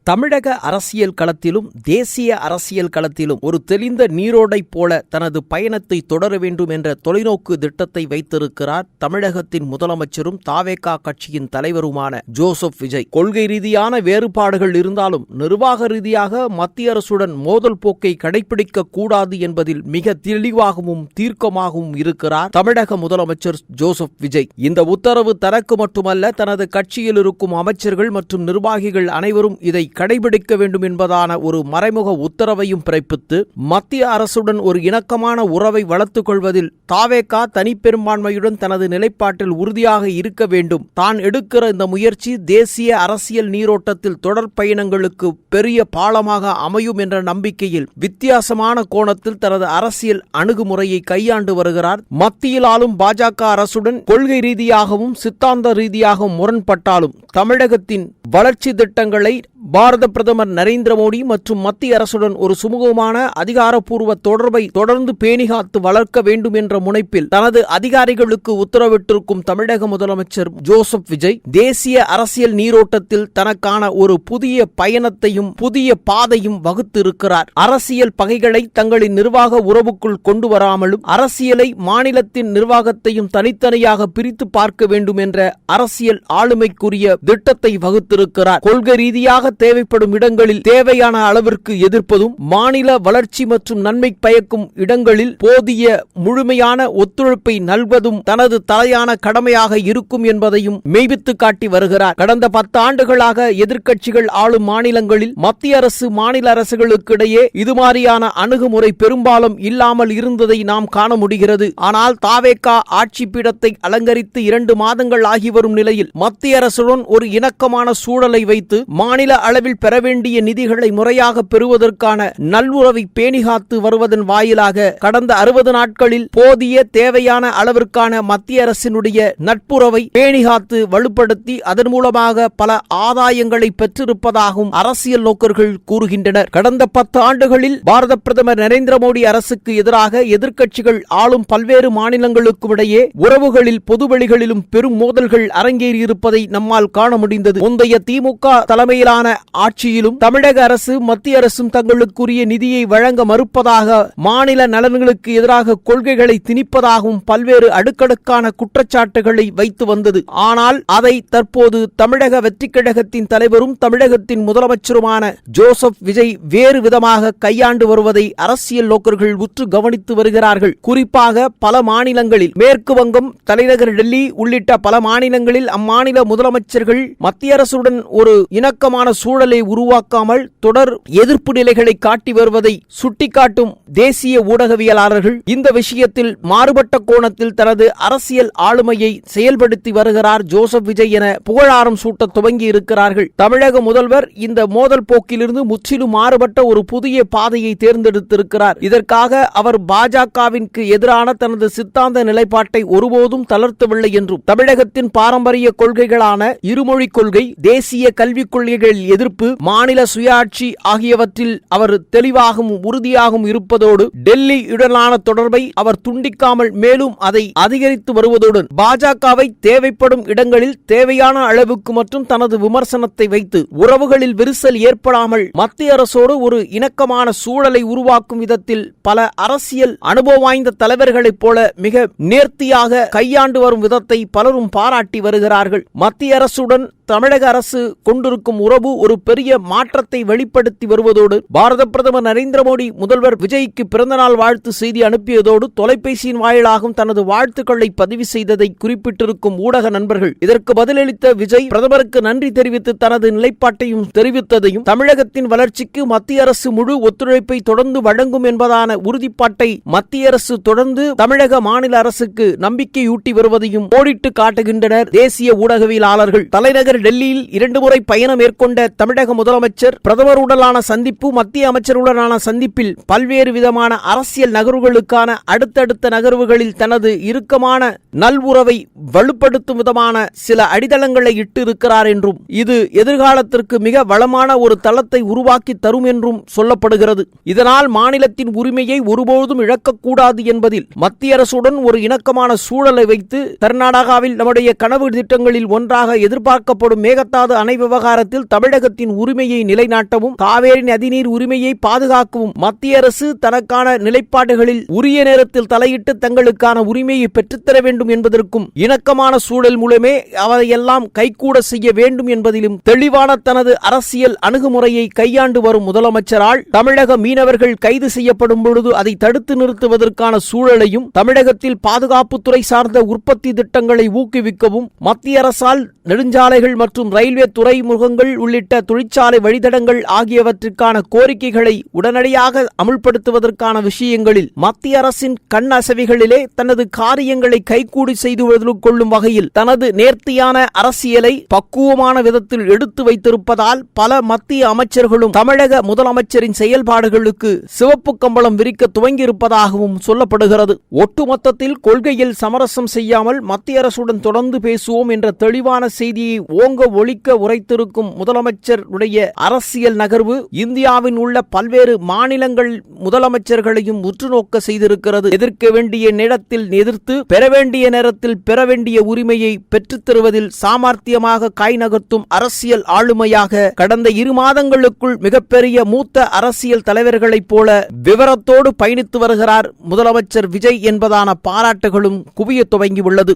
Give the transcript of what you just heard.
தமிழக அரசியல் களத்திலும் தேசிய அரசியல் களத்திலும் ஒரு தெளிந்த நீரோடை போல தனது பயணத்தை தொடர வேண்டும் என்ற தொலைநோக்கு திட்டத்தை வைத்திருக்கிறார் தமிழகத்தின் முதலமைச்சரும் தாவேகா கட்சியின் தலைவருமான ஜோசப் விஜய். கொள்கை ரீதியான வேறுபாடுகள் இருந்தாலும் நிர்வாக ரீதியாக மத்திய அரசுடன் மோதல் போக்கை கடைபிடிக்க கூடாது என்பதில் மிக தெளிவாகவும் தீர்க்கமாகவும் இருக்கிறார் தமிழக முதலமைச்சர் ஜோசப் விஜய். இந்த உத்தரவு தனக்கு மட்டுமல்ல, தனது கட்சியில் இருக்கும் அமைச்சர்கள் மற்றும் நிர்வாகிகள் அனைவரும் இதை கடைபிடிக்க வேண்டும் என்பதான ஒரு மறைமுக உத்தரவையும் பிறப்பித்து மத்திய அரசுடன் ஒரு இணக்கமான உறவை வளர்த்துக் கொள்வதில் தாவேகா தனிப்பெரும்பான்மையுடன் தனது நிலைப்பாட்டில் உறுதியாக இருக்க வேண்டும். தான் எடுக்கிற இந்த முயற்சி தேசிய அரசியல் நீரோட்டத்தில் தொடர் பயணங்களுக்கு பெரிய பாலமாக அமையும் என்ற நம்பிக்கையில் வித்தியாசமான கோணத்தில் தனது அரசியல் அணுகுமுறையை கையாண்டு வருகிறார். மத்தியில் ஆளும் பாஜக அரசுடன் கொள்கை ரீதியாகவும் சித்தாந்த ரீதியாகவும் முரண்பட்டாலும் தமிழகத்தின் வளர்ச்சி திட்டங்களை பாரத பிரதமர் நரேந்திர மோடி மற்றும் மத்திய அரசுடன் ஒரு சுமூகமான அதிகாரப்பூர்வ தொடர்பை தொடர்ந்து பேணிகாத்து வளர்க்க வேண்டும் என்ற முனைப்பில் தனது அதிகாரிகளுக்கு உத்தரவிட்டிருக்கும் தமிழக முதலமைச்சர் ஜோசப் விஜய் தேசிய அரசியல் நீரோட்டத்தில் தனக்கான ஒரு புதிய பயணத்தையும் புதிய பாதையும் வகுத்திருக்கிறார். அரசியல் பகைகளை தங்களின் நிர்வாக உறவுக்குள் கொண்டு வராமலும் அரசியலை மாநிலத்தின் நிர்வாகத்தையும் தனித்தனியாக பிரித்து பார்க்க வேண்டும் என்ற அரசியல் ஆளுமைக்குரிய திட்டத்தை வகுத்திருக்கிறார். கொள்கை ரீதியாக தேவைப்படும் இடங்களில் தேவையான அளவிற்கு எதிர்ப்பதும் மாநில வளர்ச்சி மற்றும் நன்மை பயக்கும் இடங்களில் போதிய முழுமையான ஒத்துழைப்பை நல்வதும் தனது தலையான கடமையாக இருக்கும் என்பதையும் மெய்வித்து காட்டி வருகிறார். கடந்த 10 ஆண்டுகளாக எதிர்க்கட்சிகள் ஆளும் மாநிலங்களில் மத்திய அரசு மாநில அரசுகளுக்கு இடையே இதுமாதிரியான அணுகுமுறை பெரும்பாலும் இல்லாமல் இருந்ததை நாம் காண முடிகிறது. ஆனால் தாவேகா ஆட்சி பீடத்தை அலங்கரித்து 2 மாதங்கள் ஆகி வரும் நிலையில் மத்திய அரசுடன் ஒரு இணக்கமான சூழலை வைத்து மாநில அளவில் பெற வேண்டிய நிதிகளை முறையாக பெறுவதற்கான நல்லுறவை பேணிகாத்து வருவதன் வாயிலாக கடந்த 60 நாட்களில் போதிய தேவையான அளவிற்கான மத்திய அரசினுடைய நட்புறவை பேணிகாத்து வலுப்படுத்தி அதன் மூலமாக பல ஆதாயங்களை பெற்றிருப்பதாகவும் அரசியல் நோக்கர்கள் கூறுகின்றனர். கடந்த 10 ஆண்டுகளில் பாரத பிரதமர் நரேந்திர மோடி அரசுக்கு எதிராக எதிர்க்கட்சிகள் ஆளும் பல்வேறு மாநிலங்களுக்கும் இடையே உறவுகளில் பொதுவெளிகளிலும் பெரும் மோதல்கள் அரங்கேறியிருப்பதை நம்மால் காண முடிந்தது. முந்தைய திமுக தலைமையிலான ஆட்சியிலும் தமிழக அரசு மத்திய அரசும் தங்களுக்குரிய நிதியை வழங்க மறுப்பதாக, மாநில நலன்களுக்கு எதிராக கொள்கைகளை திணிப்பதாகவும் பல்வேறு அடுக்கடுக்கான குற்றச்சாட்டுகளை வைத்து வந்தது. ஆனால் அதை தற்போது தமிழக வெற்றிக் கழகத்தின் தலைவரும் தமிழகத்தின் முதலமைச்சருமான ஜோசப் விஜய் வேறு விதமாக கையாண்டு வருவதை அரசியல் நோக்கர்கள் உற்று கவனித்து வருகிறார்கள். குறிப்பாக பல மாநிலங்களில், மேற்கு வங்கம், தலைநகர் டெல்லி உள்ளிட்ட பல மாநிலங்களில் அம்மாநில முதலமைச்சர்கள் மத்திய அரசுடன் ஒரு இணக்கமான சூழலை உருவாக்காமல் தொடர் எதிர்ப்பு நிலைகளை காட்டி வருவதை சுட்டிக்காட்டும் தேசிய ஊடகவியலாளர்கள் இந்த விஷயத்தில் மாறுபட்ட கோணத்தில் தனது அரசியல் ஆளுமையை செயல்படுத்தி வருகிறார் ஜோசப் விஜய் என புகழாரம் சூட்ட துவங்கி இருக்கிறார்கள். தமிழக முதல்வர் இந்த மோதல் போக்கிலிருந்து முற்றிலும் மாறுபட்ட ஒரு புதிய பாதையை தேர்ந்தெடுத்திருக்கிறார். இதற்காக அவர் பாஜகவிற்கு எதிரான தனது சித்தாந்த நிலைப்பாட்டை ஒருபோதும் தளர்த்தவில்லை என்றும், தமிழகத்தின் பாரம்பரிய கொள்கைகளான இருமொழி கொள்கை, தேசிய கல்விக் கொள்கைகள் எதிர்ப்பு, மாநில சுயாட்சி ஆகியவற்றில் அவர் தெளிவாகவும் உறுதியாகவும் இருப்பதோடு டெல்லியுடனான தொடர்பை அவர் துண்டிக்காமல் மேலும் அதை அதிகரித்து வருவதுடன் பாஜகவை தேவைப்படும் இடங்களில் தேவையான அளவுக்கு மற்றும் தனது விமர்சனத்தை வைத்து உறவுகளில் விரிசல் ஏற்படாமல் மத்திய அரசோடு ஒரு இணக்கமான சூழலை உருவாக்கும் விதத்தில் பல அரசியல் அனுபவம் வாய்ந்த தலைவர்களைப் போல மிக நேர்த்தியாக கையாண்டு வரும் விதத்தை பலரும் பாராட்டி வருகிறார்கள். மத்திய அரசுடன் தமிழக அரசு கொண்டிருக்கும் உறவு ஒரு பெரிய மாற்றத்தை வெளிப்படுத்தி வருவதோடு பாரத பிரதமர் நரேந்திர மோடி முதல்வர் விஜய்க்கு பிறந்தநாள் வாழ்த்து செய்தி அனுப்பியதோடு தொலைபேசியின் வாயிலாகவும் தனது வாழ்த்துக்களை பதிவு செய்ததை குறிப்பிட்டிருக்கும் ஊடக நண்பர்கள் இதற்கு பதிலளித்த விஜய் பிரதமருக்கு நன்றி தெரிவித்து தனது நிலைப்பாட்டையும் தெரிவித்ததையும், தமிழகத்தின் வளர்ச்சிக்கு மத்திய அரசு முழு ஒத்துழைப்பை தொடர்ந்து வழங்கும் என்பதான உறுதிப்பாட்டை மத்திய அரசு தொடர்ந்து தமிழக மாநில அரசுக்கு நம்பிக்கையூட்டி வருவதையும் கோடிட்டு காட்டுகின்றனர் தேசிய ஊடகவியலாளர்கள். தலைநகர் டெல்லியில் 2 முறை பயணம் மேற்கொண்ட தமிழக முதலமைச்சர் பிரதமருடனான சந்திப்பு, மத்திய அமைச்சருடனான சந்திப்பில் பல்வேறு விதமான அரசியல் நகர்வுகளுக்கான அடுத்தடுத்த நகர்வுகளில் தனது இறுக்கமான நல்வுறவை வலுப்படுத்தும் விதமான சில அடித்தளங்களை இட்டு இருக்கிறார் என்றும், இது எதிர்காலத்திற்கு மிக வளமான ஒரு தளத்தை உருவாக்கி தரும் என்றும் சொல்லப்படுகிறது. இதனால் மாநிலத்தின் உரிமையை ஒருபோதும் இழக்கக்கூடாது என்பதில் மத்திய அரசுடன் ஒரு இணக்கமான சூழலை வைத்து கர்நாடகாவில் நம்முடைய கனவு திட்டங்களில் ஒன்றாக எதிர்பார்க்கப்படும் மேகதாது மேகதாது அணை விவகாரத்தில் தமிழகத்தின் உரிமையை நிலைநாட்டவும் காவேரி நதிநீர் உரிமையை பாதுகாக்கவும் மத்திய அரசு தனக்கான நிலைப்பாடுகளில் உரிய நேரத்தில் தலையிட்டு தங்களுக்கான உரிமையை பெற்றுத்தர வேண்டும் என்பதற்கும் இணக்கமான சூழல் மூலமே அவையெல்லாம் கைகூட செய்ய வேண்டும் என்பதிலும் தெளிவான தனது அரசியல் அணுகுமுறையை கையாண்டு வரும் முதலமைச்சரால் தமிழக மீனவர்கள் கைது செய்யப்படும் பொழுது அதை தடுத்து நிறுத்துவதற்கான சூழலையும் தமிழகத்தில் பாதுகாப்புத்துறை சார்ந்த உற்பத்தி திட்டங்களை ஊக்குவிக்கவும் மத்திய அரசால் நெடுஞ்சாலைகள் மற்றும் ரயில்வே துறைமுகங்கள் உள்ளிட்ட தொழிற்சாலை வழித்தடங்கள் ஆகியவற்றிற்கான கோரிக்கைகளை உடனடியாக அமுல்படுத்துவதற்கான விஷயங்களில் மத்திய அரசின் கண் அசைவுகளிலே தனது காரியங்களை கைகூடி செய்து கொள்ளும் வகையில் தனது நேர்த்தியான அரசியலை பக்குவமான விதத்தில் எடுத்து வைத்திருப்பதால் பல மத்திய அமைச்சர்களும் தமிழக முதலமைச்சரின் செயல்பாடுகளுக்கு சிவப்பு கம்பளம் விரிக்க துவங்கியிருப்பதாகவும் சொல்லப்படுகிறது. ஒட்டுமொத்தத்தில் கொள்கையில் சமரசம் செய்யாமல் மத்திய அரசுடன் தொடர்ந்து பேசுவோம் என்ற தெளிவான செய்தியை ஓங்க ஒலிக்க உரைத்திருக்கும் முதலமைச்சருடைய அரசியல் நகர்வு இந்தியாவின் உள்ள பல்வேறு மாநிலங்கள் முதலமைச்சர்களையும் உற்றுநோக்க செய்திருக்கிறது. எதிர்க்க வேண்டிய நேரத்தில் எதிர்த்து பெற வேண்டிய நேரத்தில் பெற வேண்டிய உரிமையை பெற்றுத் தருவதில் சாமர்த்தியமாக காய் நகர்த்தும் அரசியல் ஆளுமையாக கடந்த 2 மாதங்களுக்குள் மிகப்பெரிய மூத்த அரசியல் தலைவர்களைப் போல விவரத்தோடு பயணித்து வருகிறார் முதலமைச்சர் விஜய் என்பதான பாராட்டுகளும் குவிய துவங்கியுள்ளது.